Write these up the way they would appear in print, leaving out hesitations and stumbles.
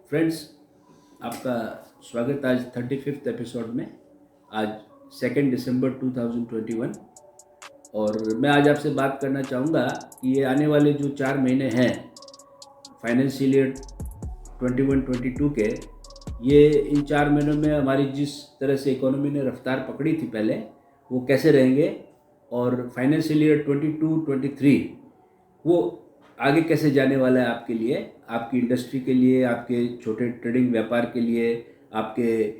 Friends, आपका स्वागत आज 35th एपिसोड में। आज 2 दिसंबर 2021 और मैं आज आपसे बात करना चाहूँगा कि ये आने वाले जो 4 महीने हैं फाइनेंशियल ईयर 21-22 के, ये इन 4 महीनों में हमारी जिस तरह से इकोनॉमी ने रफ्तार पकड़ी थी पहले, वो कैसे रहेंगे, और फाइनेंशियल ईयर 22-23 वो आगे कैसे जाने वाला है आपके लिए, आपकी इंडस्ट्री के लिए, आपके छोटे ट्रेडिंग व्यापार के लिए, आपके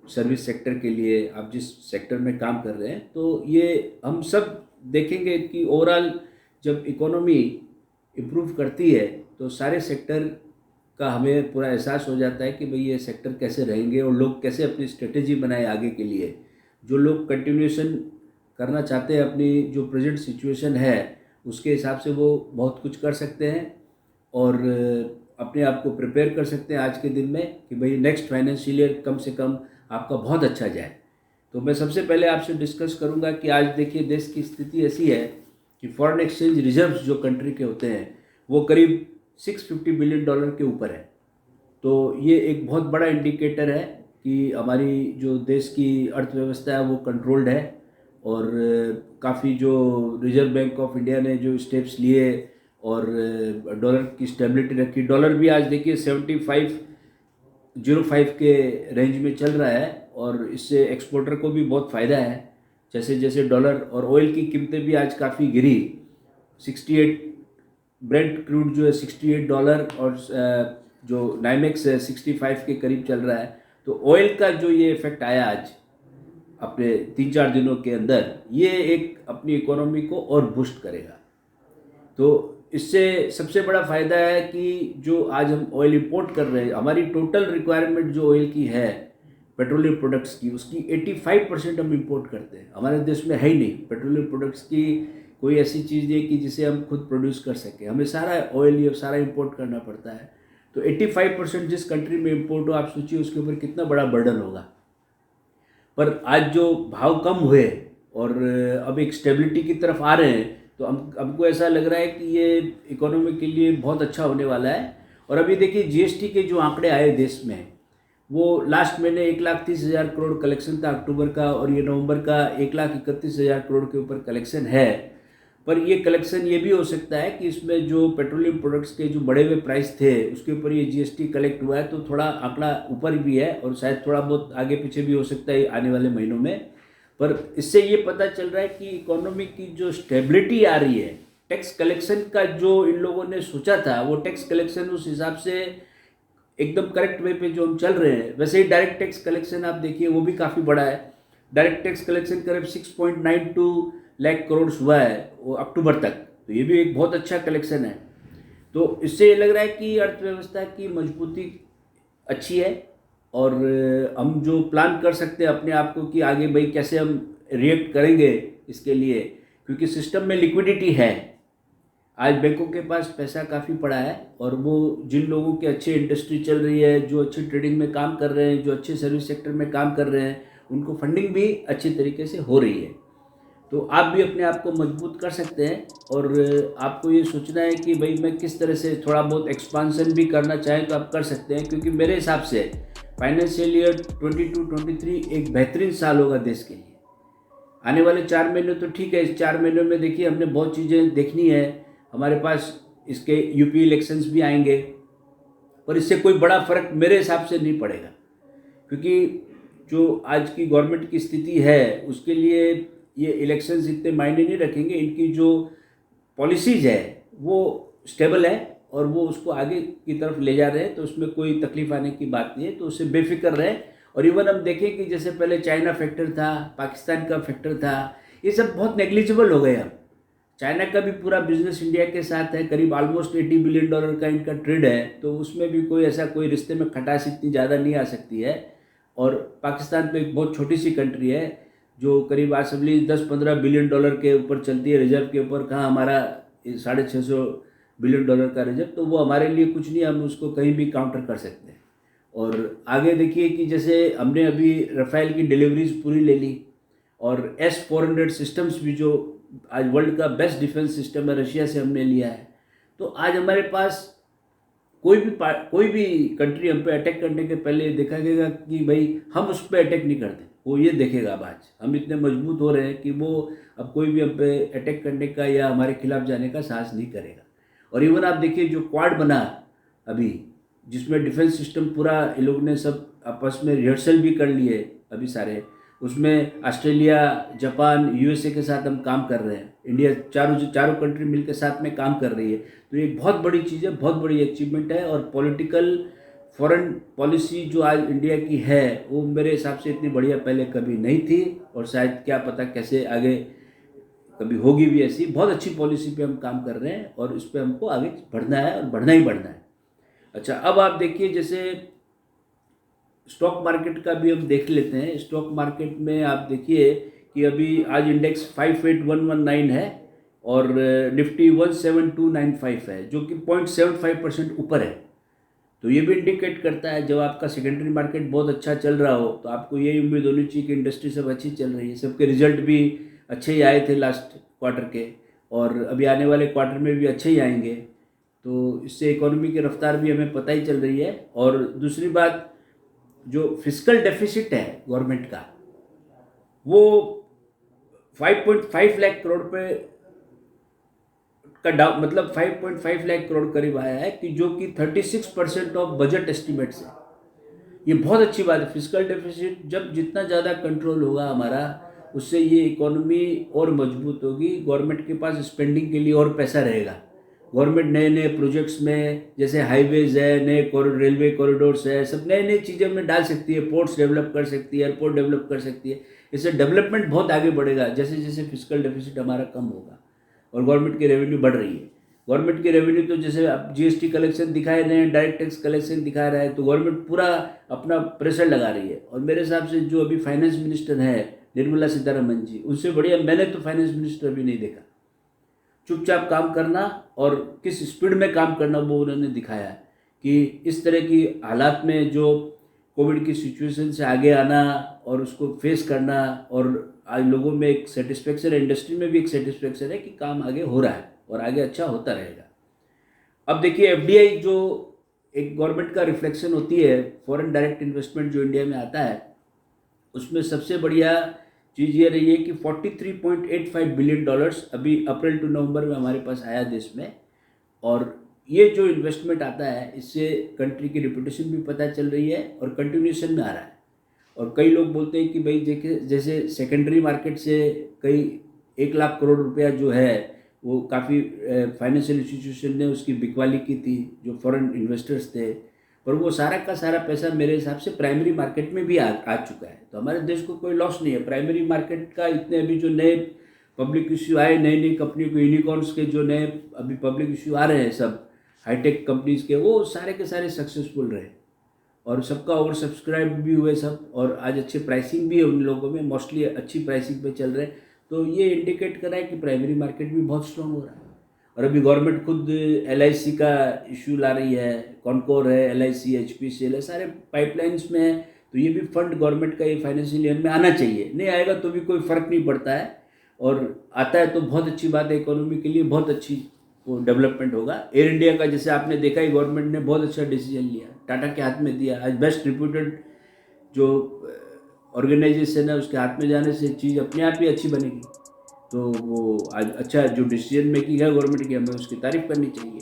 सर्विस सेक्टर के लिए, आप जिस सेक्टर में काम कर रहे हैं। तो ये हम सब देखेंगे कि ओवरऑल जब इकोनॉमी इम्प्रूव करती है तो सारे सेक्टर का हमें पूरा एहसास हो जाता है कि भाई ये सेक्टर कैसे रहेंगे और लोग कैसे अपनी स्ट्रेटेजी बनाए आगे के लिए। जो लोग कंटिन्यूएशन करना चाहते हैं अपनी जो प्रेजेंट सिचुएशन है उसके हिसाब से वो बहुत कुछ कर सकते हैं और अपने आप को प्रिपेयर कर सकते हैं आज के दिन में कि भाई नेक्स्ट फाइनेंशियल ईयर कम से कम आपका बहुत अच्छा जाए। तो मैं सबसे पहले आपसे डिस्कस करूंगा कि आज देखिए देश की स्थिति ऐसी है कि फॉरेन एक्सचेंज रिजर्व्स जो कंट्री के होते हैं वो करीब $650 बिलियन के ऊपर है। तो ये एक बहुत बड़ा इंडिकेटर है कि हमारी जो देश की अर्थव्यवस्था है वो कंट्रोल्ड है और काफ़ी जो रिजर्व बैंक ऑफ इंडिया ने जो स्टेप्स लिए और डॉलर की स्टेबिलिटी रखी। डॉलर भी आज देखिए 75.05 के रेंज में चल रहा है और इससे एक्सपोर्टर को भी बहुत फ़ायदा है। जैसे जैसे डॉलर और ऑयल की कीमतें भी आज काफ़ी गिरी, 68 ब्रेंट क्रूड जो है $68 और जो नाइमेक्स है 65 के करीब चल रहा है। तो ऑयल का जो ये इफेक्ट आया आज अपने 3-4 दिनों के अंदर, ये एक अपनी इकोनॉमी को और बूस्ट करेगा। तो इससे सबसे बड़ा फ़ायदा है कि जो आज हम ऑयल इंपोर्ट कर रहे हैं, हमारी टोटल रिक्वायरमेंट जो ऑयल की है पेट्रोलियम प्रोडक्ट्स की, उसकी 85% हम इंपोर्ट करते हैं। हमारे देश में है ही नहीं पेट्रोलियम प्रोडक्ट्स की कोई ऐसी चीज़ नहीं कि जिसे हम खुद प्रोड्यूस कर सकें। हमें सारा ऑयल ये सारा इंपोर्ट करना पड़ता है। तो 85% जिस कंट्री में इंपोर्ट हो, आप सोचिए उसके ऊपर कितना बड़ा बर्डन होगा। पर आज जो भाव कम हुए और अब एक स्टेबिलिटी की तरफ आ रहे हैं, तो हमको ऐसा लग रहा है कि ये इकोनॉमी के लिए बहुत अच्छा होने वाला है। और अभी देखिए जीएसटी के जो आंकड़े आए देश में, वो लास्ट महीने 1,30,000 करोड़ कलेक्शन था अक्टूबर का, और ये नवंबर का 1,31,000 करोड़ के ऊपर कलेक्शन है। पर ये कलेक्शन ये भी हो सकता है कि इसमें जो पेट्रोलियम प्रोडक्ट्स के जो बढ़े हुए प्राइस थे उसके ऊपर ये जीएसटी कलेक्ट हुआ है, तो थोड़ा आंकड़ा ऊपर भी है और शायद थोड़ा बहुत आगे पीछे भी हो सकता है आने वाले महीनों में। पर इससे ये पता चल रहा है कि इकोनॉमी की जो स्टेबिलिटी आ रही है, टैक्स कलेक्शन का जो इन लोगों ने सोचा था वो टैक्स कलेक्शन उस हिसाब से एकदम करेक्ट वे पे जो हम चल रहे हैं। वैसे ही डायरेक्ट टैक्स कलेक्शन आप देखिए वो भी काफ़ी बड़ा है। डायरेक्ट टैक्स कलेक्शन करीब 6.92 लाख करोड़ हुआ है वो अक्टूबर तक, तो ये भी एक बहुत अच्छा कलेक्शन है। तो इससे ये लग रहा है कि अर्थव्यवस्था की मजबूती अच्छी है और हम जो प्लान कर सकते हैं अपने आप को कि आगे भाई कैसे हम रिएक्ट करेंगे इसके लिए, क्योंकि सिस्टम में लिक्विडिटी है। आज बैंकों के पास पैसा काफ़ी पड़ा है और वो जिन लोगों की अच्छी इंडस्ट्री चल रही है, जो अच्छी ट्रेडिंग में काम कर रहे हैं, जो अच्छे सर्विस सेक्टर में काम कर रहे हैं, उनको फंडिंग भी अच्छी तरीके से हो रही है। तो आप भी अपने आप को मजबूत कर सकते हैं और आपको ये सोचना है कि भाई मैं किस तरह से थोड़ा बहुत एक्सपांसन भी करना चाहें तो आप कर सकते हैं, क्योंकि मेरे हिसाब से फाइनेंशियल ईयर 22-23 एक बेहतरीन साल होगा देश के लिए। आने वाले 4 महीने तो ठीक है, इस 4 महीनों में देखिए हमने बहुत चीज़ें देखनी है। हमारे पास इसके यूपी इलेक्शंस भी आएंगे, पर इससे कोई बड़ा फर्क मेरे हिसाब से नहीं पड़ेगा, क्योंकि जो आज की गवर्नमेंट की स्थिति है उसके लिए ये इलेक्शंस इतने मायने नहीं रखेंगे। इनकी जो पॉलिसीज़ है वो स्टेबल है और वो उसको आगे की तरफ ले जा रहे हैं, तो उसमें कोई तकलीफ आने की बात नहीं है। तो उससे बेफिक्र रहे। और इवन हम देखें कि जैसे पहले चाइना फैक्टर था, पाकिस्तान का फैक्टर था, ये सब बहुत नेग्लिजिबल हो गए अब। चाइना का भी पूरा बिजनेस इंडिया के साथ है, करीब ऑलमोस्ट $80 बिलियन का इनका ट्रेड है, तो उसमें भी कोई ऐसा कोई रिश्ते में खटास इतनी ज़्यादा नहीं आ सकती है। और पाकिस्तान तो एक बहुत छोटी सी कंट्री है जो करीब आसमली $10-15 बिलियन के ऊपर चलती है रिजर्व के ऊपर। कहाँ हमारा $650 बिलियन का रिजर्व, तो वो हमारे लिए कुछ नहीं, हम उसको कहीं भी काउंटर कर सकते हैं। और आगे देखिए कि जैसे हमने अभी रफ़ेल की डिलीवरीज पूरी ले ली और S-400 सिस्टम्स भी, जो आज वर्ल्ड का बेस्ट डिफेंस सिस्टम है, रशिया से हमने लिया है। तो आज हमारे पास कोई भी कंट्री हम पे अटैक करने के पहले देखा गया कि भाई हम उस पर अटैक नहीं करते। वो ये देखेगा अब आज हम इतने मजबूत हो रहे हैं कि वो अब कोई भी हम पे अटैक करने का या हमारे खिलाफ जाने का साहस नहीं करेगा। और इवन आप देखिए जो क्वाड बना अभी, जिसमें डिफेंस सिस्टम पूरा इन लोग ने सब आपस में रिहर्सल भी कर लिए अभी सारे, उसमें ऑस्ट्रेलिया, जापान, यूएसए के साथ हम काम कर रहे हैं। इंडिया चारों कंट्री मिलकर साथ में काम कर रही है। तो ये बहुत बड़ी चीज़ है, बहुत बड़ी अचीवमेंट है। और पॉलिटिकल फॉरेन पॉलिसी जो आज इंडिया की है वो मेरे हिसाब से इतनी बढ़िया पहले कभी नहीं थी, और शायद क्या पता कैसे आगे कभी होगी भी ऐसी। बहुत अच्छी पॉलिसी पे हम काम कर रहे हैं और इस पर हमको आगे बढ़ना है और बढ़ना ही बढ़ना है। अच्छा, अब आप देखिए जैसे स्टॉक मार्केट का भी हम देख लेते हैं। स्टॉक मार्केट में आप देखिए कि अभी आज इंडेक्स 58119 है और निफ्टी 17295 है, जो कि 0.75% ऊपर है। तो ये भी इंडिकेट करता है जब आपका सेकेंडरी मार्केट बहुत अच्छा चल रहा हो तो आपको यही उम्मीद होनी चाहिए कि इंडस्ट्री सब अच्छी चल रही है। सबके रिजल्ट भी अच्छे ही आए थे लास्ट क्वार्टर के, और अभी आने वाले क्वार्टर में भी अच्छे ही आएंगे। तो इससे इकोनॉमी की रफ्तार भी हमें पता ही चल रही है। और दूसरी बात, जो फिस्कल डेफिसिट है गवर्नमेंट का, वो 5.5 लाख करोड़ पे का मतलब 5.5 लाख करोड़ करीब आया है, कि जो कि 36% ऑफ बजट एस्टिमेट्स है। ये बहुत अच्छी बात है। फिस्कल डेफिसिट जब जितना ज़्यादा कंट्रोल होगा हमारा, उससे ये इकोनॉमी और मजबूत होगी। गवर्नमेंट के पास स्पेंडिंग के लिए और पैसा रहेगा। गवर्नमेंट नए नए प्रोजेक्ट्स में, जैसे हाईवेज है, नए रेलवे कॉरिडोर्स है, सब नई नई चीज़ें में डाल सकती है। पोर्ट्स डेवलप कर सकती है, एयरपोर्ट डेवलप कर सकती है। इससे डेवलपमेंट बहुत आगे बढ़ेगा जैसे जैसे फिस्कल डेफिसिट हमारा कम होगा और गवर्नमेंट की रेवेन्यू बढ़ रही है। गवर्नमेंट की रेवेन्यू तो जैसे आप जीएसटी कलेक्शन दिखाए रहे हैं, डायरेक्ट टैक्स कलेक्शन दिखा रहा है, तो गवर्नमेंट पूरा अपना प्रेशर लगा रही है। और मेरे हिसाब से जो अभी फाइनेंस मिनिस्टर है निर्मला सीतारमन जी, उनसे बढ़िया मैंने तो फाइनेंस मिनिस्टर अभी नहीं देखा। चुपचाप काम करना और किस स्पीड में काम करना वो उन्होंने दिखाया है, कि इस तरह की हालात में जो कोविड की सिचुएशन से आगे आना और उसको फेस करना, और आज लोगों में एक सेटिस्फेक्शन है, इंडस्ट्री में भी एक सेटिस्फेक्शन है कि काम आगे हो रहा है और आगे अच्छा होता रहेगा। अब देखिए एफडीआई जो एक गवर्नमेंट का रिफ्लेक्शन होती है, फॉरेन डायरेक्ट इन्वेस्टमेंट जो इंडिया में आता है, उसमें सबसे बढ़िया चीज़ ये रही है कि $43.85 बिलियन अभी अप्रैल टू नवंबर में हमारे पास आया देश में। और ये जो इन्वेस्टमेंट आता है इससे कंट्री की रिपुटेशन भी पता चल रही है और कंटिन्यूशन में आ रहा है। और कई लोग बोलते हैं कि भाई देखिए जैसे सेकेंडरी मार्केट से कई 1 लाख करोड़ रुपया जो है वो काफ़ी फाइनेंशियल इंस्टीट्यूशन ने उसकी बिकवाली की थी, जो फॉरेन इन्वेस्टर्स थे, पर वो सारा का सारा पैसा मेरे हिसाब से प्राइमरी मार्केट में भी आ चुका है। तो हमारे देश को कोई लॉस नहीं है प्राइमरी मार्केट का। इतने अभी जो नए पब्लिक इश्यू आए, नई नई कंपनियों को, यूनिकॉर्न्स के जो नए अभी पब्लिक इश्यू आ रहे हैं, सब हाईटेक कंपनीज के, वो सारे के सारे सक्सेसफुल रहे और सबका ओवर सब्सक्राइब भी हुए सब, और आज अच्छे प्राइसिंग भी है उन लोगों में, मोस्टली अच्छी प्राइसिंग पे चल रहे हैं। तो ये इंडिकेट कर रहा है कि प्राइमरी मार्केट भी बहुत स्ट्रॉन्ग हो रहा है। और अभी गवर्नमेंट खुद एलआईसी का इशू ला रही है, कॉनकोर है, एलआईसी, एचपीसीएल है, सारे पाइपलाइंस में है। तो ये भी फंड गवर्नमेंट का ये फाइनेंशियल ईयर में आना चाहिए। नहीं आएगा तो भी कोई फ़र्क नहीं पड़ता है, और आता है तो बहुत अच्छी बात है, इकोनॉमी के लिए बहुत अच्छी वो डेवलपमेंट होगा। एयर इंडिया का जैसे आपने देखा ही, गवर्नमेंट ने बहुत अच्छा डिसीजन लिया, टाटा के हाथ में दिया। आज बेस्ट रिप्यूटेड जो ऑर्गेनाइजेशन है उसके हाथ में जाने से चीज़ अपने आप ही अच्छी बनेगी। तो वो आज अच्छा जो डिसीजन मेकिंग है गवर्नमेंट की, हमें उसकी तारीफ करनी चाहिए।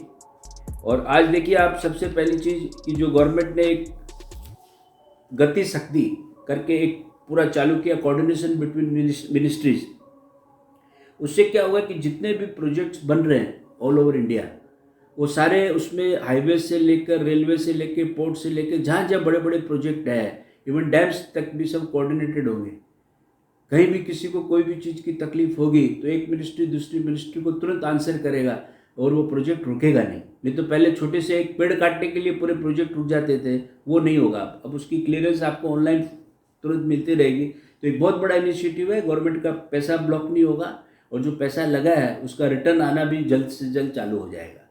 और आज देखिए आप, सबसे पहली चीज़ कि जो गवर्नमेंट ने एक गति शक्ति करके एक पूरा चालू किया, कोऑर्डिनेशन बिटवीन मिनिस्ट्रीज। उससे क्या हुआ कि जितने भी प्रोजेक्ट्स बन रहे हैं ऑल ओवर इंडिया, वो सारे उसमें हाईवे से लेकर, रेलवे से लेकर, पोर्ट से लेकर, जहाँ जहाँ बड़े बड़े प्रोजेक्ट हैं, इवन डैम्स तक भी सब कोऑर्डिनेटेड होंगे। कहीं भी किसी को कोई भी चीज़ की तकलीफ होगी तो एक मिनिस्ट्री दूसरी मिनिस्ट्री को तुरंत आंसर करेगा और वो प्रोजेक्ट रुकेगा नहीं तो पहले छोटे से एक पेड़ काटने के लिए पूरे प्रोजेक्ट रुक जाते थे, वो नहीं होगा अब उसकी क्लियरेंस आपको ऑनलाइन तुरंत मिलती रहेगी। तो एक बहुत बड़ा इनिशिएटिव है, गवर्नमेंट का पैसा ब्लॉक नहीं होगा और जो पैसा लगा है उसका रिटर्न आना भी जल्द से जल्द चालू हो जाएगा।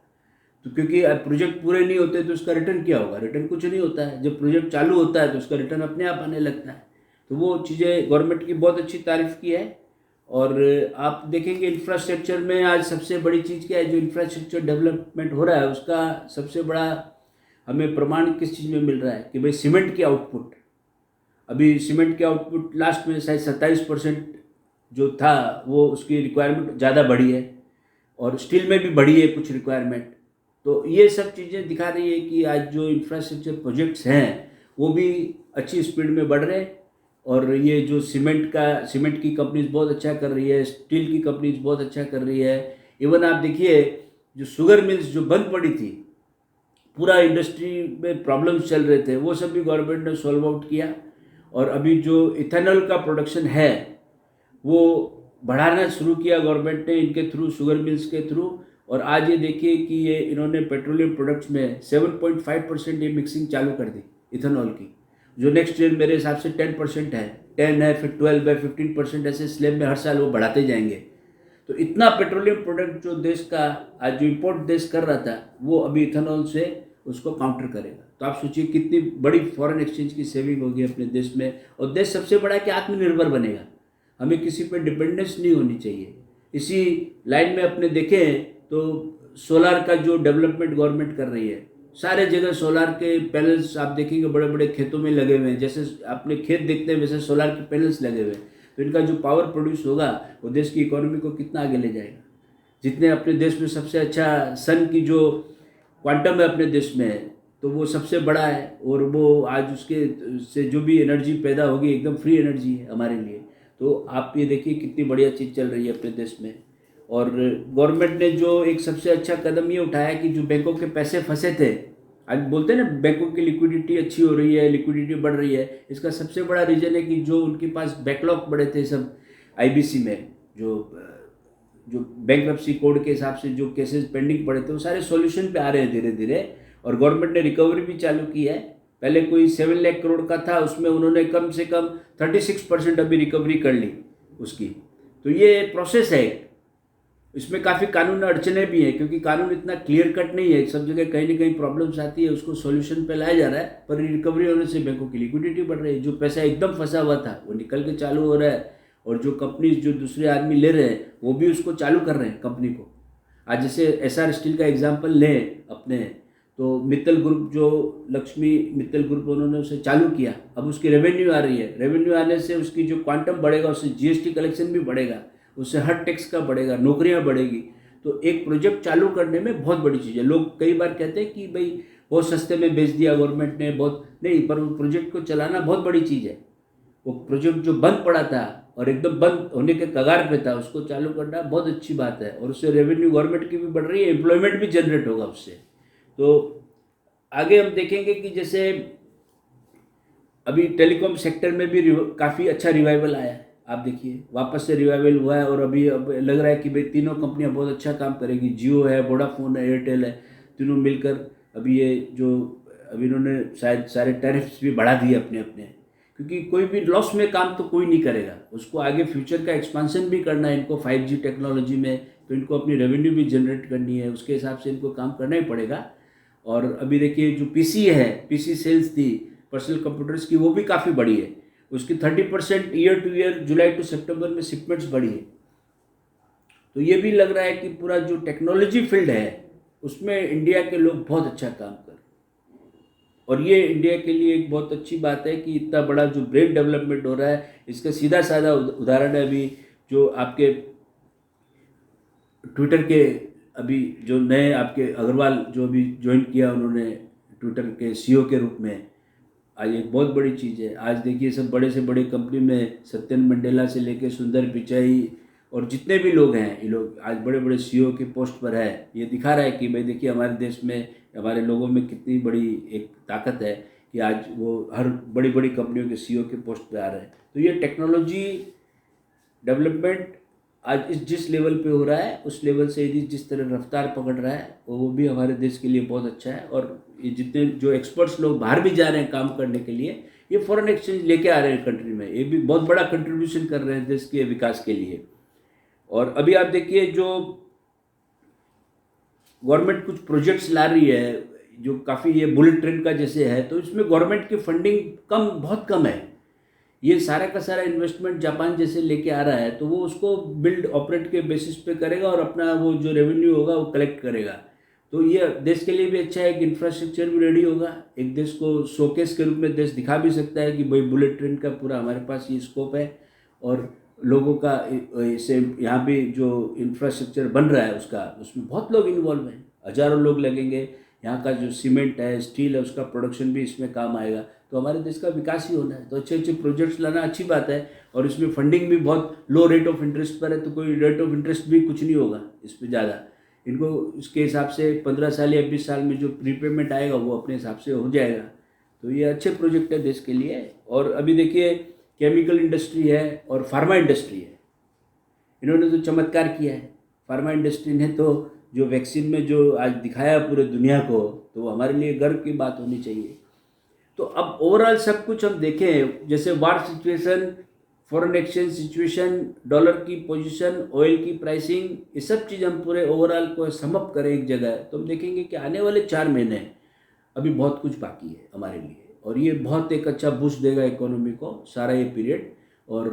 तो क्योंकि प्रोजेक्ट पूरे नहीं होते तो उसका रिटर्न क्या होगा, रिटर्न कुछ नहीं होता है। जब प्रोजेक्ट चालू होता है तो उसका रिटर्न अपने आप आने लगता है। तो वो चीज़ें गवर्नमेंट की बहुत अच्छी तारीफ की है। और आप देखेंगे इंफ्रास्ट्रक्चर में आज सबसे बड़ी चीज़ क्या है, जो इंफ्रास्ट्रक्चर डेवलपमेंट हो रहा है उसका सबसे बड़ा हमें प्रमाण किस चीज़ में मिल रहा है कि भाई सीमेंट की आउटपुट, अभी सीमेंट की आउटपुट लास्ट में शायद 27% जो था वो उसकी रिक्वायरमेंट ज़्यादा बढ़ी है, और स्टील में भी बढ़ी है कुछ रिक्वायरमेंट। तो ये सब चीज़ें दिखा रही है कि आज जो इंफ्रास्ट्रक्चर प्रोजेक्ट्स हैं वो भी अच्छी स्पीड में बढ़ रहे हैं, और ये जो सीमेंट की कंपनीज बहुत अच्छा कर रही है, स्टील की कंपनीज बहुत अच्छा कर रही है। इवन आप देखिए जो शुगर मिल्स जो बंद पड़ी थी, पूरा इंडस्ट्री में प्रॉब्लम्स चल रहे थे, वो सब भी गवर्नमेंट ने सॉल्व आउट किया, और अभी जो इथेनॉल का प्रोडक्शन है वो बढ़ाना शुरू किया गवर्नमेंट ने इनके थ्रू, शुगर मिल्स के थ्रू। और आज ये देखिए कि ये इन्होंने पेट्रोलियम प्रोडक्ट्स में 7.5% ये मिक्सिंग चालू कर दी इथेनॉल की, जो नेक्स्ट ईयर मेरे हिसाब से 10% है, 10 है, फिर 12 है, 15%, ऐसे स्लैब में हर साल वो बढ़ाते जाएंगे। तो इतना पेट्रोलियम प्रोडक्ट जो देश का आज जो इम्पोर्ट देश कर रहा था वो अभी इथेनॉल से उसको काउंटर करेगा। तो आप सोचिए कितनी बड़ी फॉरेन एक्सचेंज की सेविंग होगी अपने देश में, और देश सबसे बड़ा है कि आत्मनिर्भर बनेगा, हमें किसी पर डिपेंडेंस नहीं होनी चाहिए। इसी लाइन में अपने देखें तो सोलार का जो डेवलपमेंट गवर्नमेंट कर रही है, सारे जगह सोलार के पैनल्स आप देखेंगे बड़े बड़े खेतों में लगे हुए हैं, जैसे आपने खेत देखते हैं वैसे सोलार के पैनल्स लगे हुए हैं। तो इनका जो पावर प्रोड्यूस होगा वो देश की इकोनॉमी को कितना आगे ले जाएगा। जितने अपने देश में सबसे अच्छा सन की जो क्वांटम है अपने देश में, तो वो सबसे बड़ा है, और वो आज उसके से जो भी एनर्जी पैदा होगी एकदम फ्री एनर्जी है हमारे लिए। तो आप ये देखिए कितनी बढ़िया चीज़ चल रही है अपने देश में। और गवर्नमेंट ने जो एक सबसे अच्छा कदम ये उठाया कि जो बैंकों के पैसे फंसे थे, आज बोलते हैं ना बैंकों की लिक्विडिटी अच्छी हो रही है, लिक्विडिटी बढ़ रही है, इसका सबसे बड़ा रीज़न है कि जो उनके पास बैकलॉग पड़े थे सब आईबीसी में, जो बैंक्रप्सी कोड के हिसाब से जो केसेस पेंडिंग पड़े थे वो सारे सॉल्यूशन पे आ रहे हैं धीरे धीरे, और गवर्नमेंट ने रिकवरी भी चालू की है। पहले कोई 7 लाख करोड़ का था, उसमें उन्होंने कम से कम 36% अभी रिकवरी कर ली उसकी। तो ये प्रोसेस है, इसमें काफ़ी कानून अड़चने भी हैं, क्योंकि कानून इतना क्लियर कट नहीं है, सब जगह कहीं ना कहीं प्रॉब्लम्स आती है, उसको सॉल्यूशन पे लाया जा रहा है, पर रिकवरी होने से बैंकों की लिक्विडिटी बढ़ रही है, जो पैसा एकदम फंसा हुआ था वो निकल के चालू हो रहा है, और जो कंपनीज जो दूसरे आदमी ले रहे हैं वो भी उसको चालू कर रहे हैं कंपनी को। आज जैसे एसआर स्टील का एग्जाम्पल लें अपने, तो मित्तल ग्रुप जो लक्ष्मी मित्तल ग्रुप उन्होंने उसे चालू किया, अब उसकी रेवेन्यू आ रही है, रेवेन्यू आने से उसकी जो क्वांटम बढ़ेगा उससे जीएसटी कलेक्शन भी बढ़ेगा, उससे हर टैक्स का बढ़ेगा, नौकरियां बढ़ेगी। तो एक प्रोजेक्ट चालू करने में बहुत बड़ी चीज़ है। लोग कई बार कहते हैं कि भाई बहुत सस्ते में बेच दिया गवर्नमेंट ने, बहुत नहीं, पर वो प्रोजेक्ट को चलाना बहुत बड़ी चीज़ है। वो प्रोजेक्ट जो बंद पड़ा था और एकदम बंद होने के कगार पे था, उसको चालू करना बहुत अच्छी बात है, और उससे रेवेन्यू गवर्नमेंट की भी बढ़ रही है, एम्प्लॉयमेंट भी जनरेट होगा उससे। तो आगे हम देखेंगे कि जैसे अभी टेलीकॉम सेक्टर में भी काफ़ी अच्छा रिवाइवल आया है, आप देखिए वापस से रिवाइवल हुआ है, और अभी अब लग रहा है कि भाई तीनों कंपनियां बहुत अच्छा काम करेगी, जियो है, वोडाफोन है, एयरटेल है, तीनों मिलकर अभी ये जो अभी इन्होंने शायद सारे टैरिफ्स भी बढ़ा दिए अपने अपने, क्योंकि कोई भी लॉस में काम तो कोई नहीं करेगा, उसको आगे फ्यूचर का एक्सपांसन भी करना है इनको 5G टेक्नोलॉजी में, तो इनको अपनी रेवेन्यू भी जनरेट करनी है, उसके हिसाब से इनको काम करना ही पड़ेगा। और अभी देखिए जो पीसी सेल्स थी पर्सनल कंप्यूटर्स की, वो भी काफ़ी बढ़ी है, उसकी 30% ईयर टू ईयर जुलाई टू सितंबर में शिपमेंट्स बढ़ी है। तो ये भी लग रहा है कि पूरा जो टेक्नोलॉजी फील्ड है उसमें इंडिया के लोग बहुत अच्छा काम कर रहे हैं, और ये इंडिया के लिए एक बहुत अच्छी बात है कि इतना बड़ा जो ब्रेन डेवलपमेंट हो रहा है, इसका सीधा साधा उदाहरण है अभी जो आपके ट्विटर के अभी जो नए आपके अग्रवाल जो अभी ज्वाइन किया उन्होंने ट्विटर के सीईओ के रूप में, आज एक बहुत बड़ी चीज़ है। आज देखिए सब बड़े से बड़े कंपनी में सत्यन मंडेला से लेके सुंदर पिचाई और जितने भी लोग हैं, ये लोग आज बड़े बड़े सीईओ के पोस्ट पर है। ये दिखा रहा है कि भाई देखिए हमारे देश में, हमारे लोगों में कितनी बड़ी एक ताकत है कि आज वो हर बड़ी बड़ी कंपनियों के सीईओ के पोस्ट पर आ रहे हैं। तो ये टेक्नोलॉजी डेवलपमेंट आज जिस लेवल पे हो रहा है, उस लेवल से यदि जिस तरह रफ्तार पकड़ रहा है वो भी हमारे देश के लिए बहुत अच्छा है। और ये जितने जो एक्सपर्ट्स लोग बाहर भी जा रहे हैं काम करने के लिए, ये फॉरेन एक्सचेंज लेके आ रहे हैं कंट्री में, ये भी बहुत बड़ा कंट्रीब्यूशन कर रहे हैं देश के विकास के लिए। और अभी आप देखिए जो गवर्नमेंट कुछ प्रोजेक्ट्स ला रही है जो काफ़ी ये बुलेट ट्रेन का जैसे है, तो इसमें गवर्नमेंट की फंडिंग बहुत कम है। ये सारा का सारा इन्वेस्टमेंट जापान जैसे लेके आ रहा है, तो वो उसको बिल्ड ऑपरेट के बेसिस पे करेगा और अपना वो जो रेवेन्यू होगा वो कलेक्ट करेगा। तो ये देश के लिए भी अच्छा है कि इंफ्रास्ट्रक्चर भी रेडी होगा, एक देश को शोकेस के रूप में देश दिखा भी सकता है कि भाई बुलेट ट्रेन का पूरा हमारे पास ये स्कोप है। और लोगों का इसे यहाँ भी जो इंफ्रास्ट्रक्चर बन रहा है उसका, उसमें बहुत लोग इन्वॉल्व हैं, हज़ारों लोग लगेंगे। यहाँ का जो सीमेंट है, स्टील है, उसका प्रोडक्शन भी इसमें काम आएगा। तो हमारे देश का विकास ही होना है, तो अच्छे अच्छे प्रोजेक्ट्स लाना अच्छी बात है। और इसमें फंडिंग भी बहुत लो रेट ऑफ इंटरेस्ट पर है, तो कोई रेट ऑफ इंटरेस्ट भी कुछ नहीं होगा इस पर ज़्यादा। इनको इसके हिसाब से 15 साल या 20 साल में जो प्रीपेमेंट आएगा वो अपने हिसाब से हो जाएगा। तो ये अच्छे प्रोजेक्ट है देश के लिए। और अभी देखिए केमिकल इंडस्ट्री है और फार्मा इंडस्ट्री है, इन्होंने तो चमत्कार किया है। फार्मा इंडस्ट्री ने तो जो वैक्सीन में जो आज दिखाया पूरे दुनिया को, तो वो हमारे लिए गर्व की बात होनी चाहिए। तो अब ओवरऑल सब कुछ हम देखें, जैसे war situation, foreign exchange situation, dollar की पोजीशन, ऑयल की प्राइसिंग, ये सब चीज़ हम पूरे ओवरऑल को समअप करें एक जगह, तो हम देखेंगे कि आने वाले 4 महीने अभी बहुत कुछ बाकी है हमारे लिए। और ये बहुत एक अच्छा बूस्ट देगा इकोनॉमी को, सारा ये पीरियड। और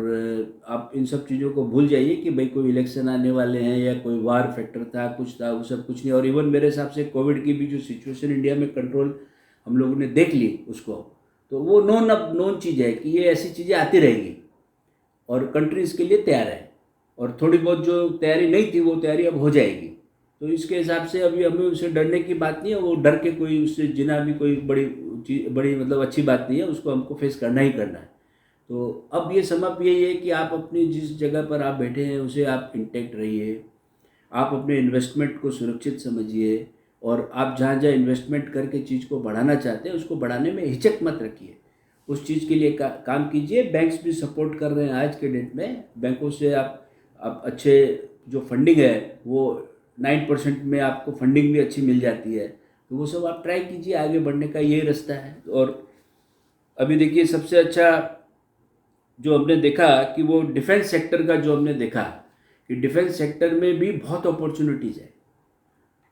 आप इन सब चीज़ों को भूल जाइए कि भाई कोई इलेक्शन आने वाले हैं या कोई वार फैक्टर था, कुछ था, वो सब कुछ नहीं। और इवन मेरे हिसाब से कोविड की भी जो सिचुएशन इंडिया में कंट्रोल हम लोगों ने देख ली उसको, तो वो नोन चीज़ है कि ये ऐसी चीज़ें आती रहेगी और कंट्री इसके लिए तैयार है। और थोड़ी बहुत जो तैयारी नहीं थी वो तैयारी अब हो जाएगी। तो इसके हिसाब से अभी हमें उससे डरने की बात नहीं है, वो डर के कोई उससे जिना भी कोई बड़ी मतलब अच्छी बात नहीं है, उसको हमको फेस करना ही करना है। तो अब ये समझ यही है कि आप अपनी जिस जगह पर आप बैठे हैं उसे आप इंटैक्ट रहिए, आप अपने इन्वेस्टमेंट को सुरक्षित समझिए, और आप जहाँ जहाँ इन्वेस्टमेंट करके चीज़ को बढ़ाना चाहते हैं उसको बढ़ाने में हिचक मत रखिए, उस चीज़ के लिए काम कीजिए। बैंक्स भी सपोर्ट कर रहे हैं आज के डेट में, बैंकों से आप अच्छे जो फंडिंग है वो 9% में आपको फंडिंग भी अच्छी मिल जाती है। तो वो सब आप ट्राई कीजिए, आगे बढ़ने का यही रास्ता है। और अभी देखिए सबसे अच्छा जो हमने देखा कि वो डिफेंस सेक्टर का, जो हमने देखा कि डिफेंस सेक्टर में भी बहुत अपॉर्चुनिटीज़ है।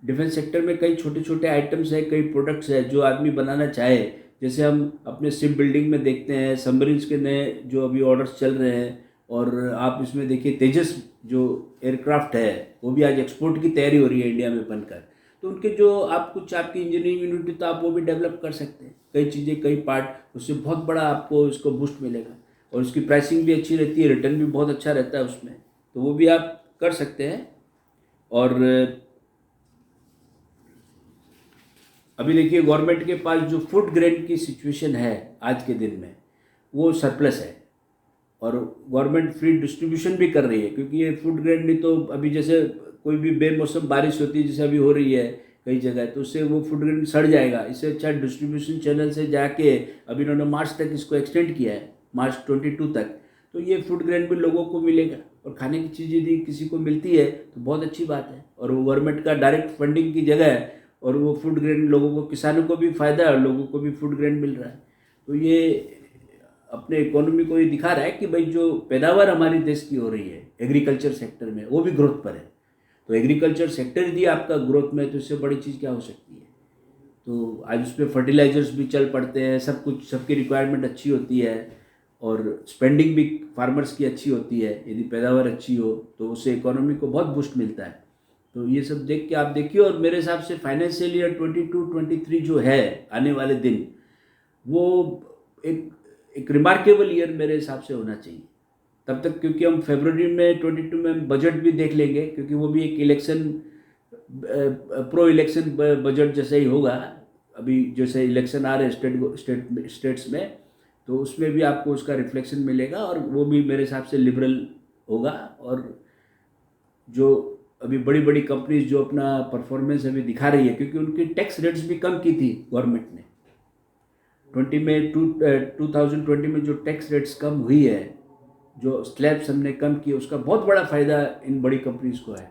डिफेंस सेक्टर में कई छोटे छोटे आइटम्स है, कई प्रोडक्ट्स है जो आदमी बनाना चाहे। जैसे हम अपने शिप बिल्डिंग में देखते हैं, सबमरीन्स के नए जो अभी ऑर्डर्स चल रहे हैं। और आप इसमें देखिए तेजस जो एयरक्राफ्ट है वो भी आज एक्सपोर्ट की तैयारी हो रही है इंडिया में बनकर। तो उनके जो आप कुछ आपकी इंजीनियरिंग यूनिट तो आप वो भी डेवलप कर सकते हैं, कई चीज़ें कई पार्ट, उससे बहुत बड़ा आपको इसको बूस्ट मिलेगा। और उसकी प्राइसिंग भी अच्छी रहती है, रिटर्न भी बहुत अच्छा रहता है उसमें, तो वो भी आप कर सकते हैं। और अभी देखिए गवर्नमेंट के पास जो फूड ग्रेन की सिचुएशन है आज के दिन में वो सरप्लस है, और गवर्नमेंट फ्री डिस्ट्रीब्यूशन भी कर रही है। क्योंकि ये फूड ग्रेन नहीं तो अभी जैसे कोई भी बेमौसम बारिश होती है जैसे अभी हो रही है कई जगह, तो उससे वो फूड ग्रेन सड़ जाएगा। इससे अच्छा डिस्ट्रीब्यूशन चैनल से जाके, अभी इन्होंने मार्च तक इसको एक्सटेंड किया है, मार्च 22 तक, तो ये फूड ग्रेन भी लोगों को मिलेगा। और खाने की चीज़ यदि किसी को मिलती है तो बहुत अच्छी बात है, और वो गवर्नमेंट का डायरेक्ट फंडिंग की जगह है, और वो फूड ग्रेन लोगों को, किसानों को भी फ़ायदा है और लोगों को भी फूड ग्रेन मिल रहा है। तो ये अपने इकोनॉमी को ये दिखा रहा है कि भाई जो पैदावार हमारी देश की हो रही है एग्रीकल्चर सेक्टर में, वो भी ग्रोथ पर है। तो एग्रीकल्चर सेक्टर यदि आपका ग्रोथ में, तो इससे बड़ी चीज़ क्या हो सकती है। तो आज उसमें फर्टिलाइजर्स भी चल पड़ते हैं, सब कुछ, सबकी रिक्वायरमेंट अच्छी होती है, और स्पेंडिंग भी फार्मर्स की अच्छी होती है। यदि पैदावार अच्छी हो तो उससे इकोनॉमी को बहुत बूस्ट मिलता है। तो ये सब देख के आप देखिए। और मेरे हिसाब से फाइनेंशियल ईयर 22-23 जो है आने वाले दिन, वो एक रिमार्केबल ईयर मेरे हिसाब से होना चाहिए तब तक, क्योंकि हम फरवरी में 22 में बजट भी देख लेंगे, क्योंकि वो भी एक इलेक्शन, प्रो इलेक्शन बजट जैसे ही होगा। अभी जैसे इलेक्शन आ रहे हैं स्टेट्स में, तो उसमें भी आपको उसका रिफ्लेक्शन मिलेगा, और वो भी मेरे हिसाब से लिबरल होगा। और जो अभी बड़ी बड़ी कंपनीज जो अपना परफॉर्मेंस अभी दिखा रही है, क्योंकि उनकी टैक्स रेट्स भी कम की थी गवर्नमेंट ने 2020 में, जो टैक्स रेट्स कम हुई है, जो स्लैब्स हमने कम किए, उसका बहुत बड़ा फ़ायदा इन बड़ी कंपनीज को है।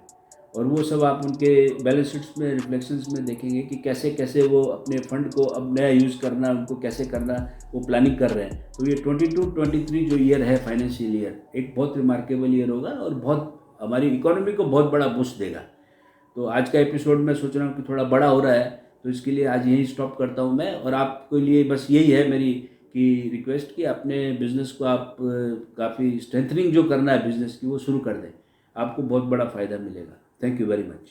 और वो सब आप उनके बैलेंस शीट्स में, रिफ्लेक्शंस में देखेंगे कि कैसे कैसे वो अपने फंड को अब नया यूज़ करना, उनको कैसे करना, वो प्लानिंग कर रहे हैं। तो ये 22-23 जो ईयर है फाइनेंशियल ईयर, एक बहुत रिमार्केबल ईयर होगा, और बहुत हमारी इकोनॉमी को बहुत बड़ा बूस्ट देगा। तो आज का एपिसोड मैं सोच रहा हूँ कि थोड़ा बड़ा हो रहा है, तो इसके लिए आज यहीं स्टॉप करता हूँ मैं। और आपके लिए बस यही है मेरी कि रिक्वेस्ट कि अपने बिज़नेस को आप काफ़ी स्ट्रेंथनिंग जो करना है बिज़नेस की, वो शुरू कर दें, आपको बहुत बड़ा फ़ायदा मिलेगा। Thank you very much.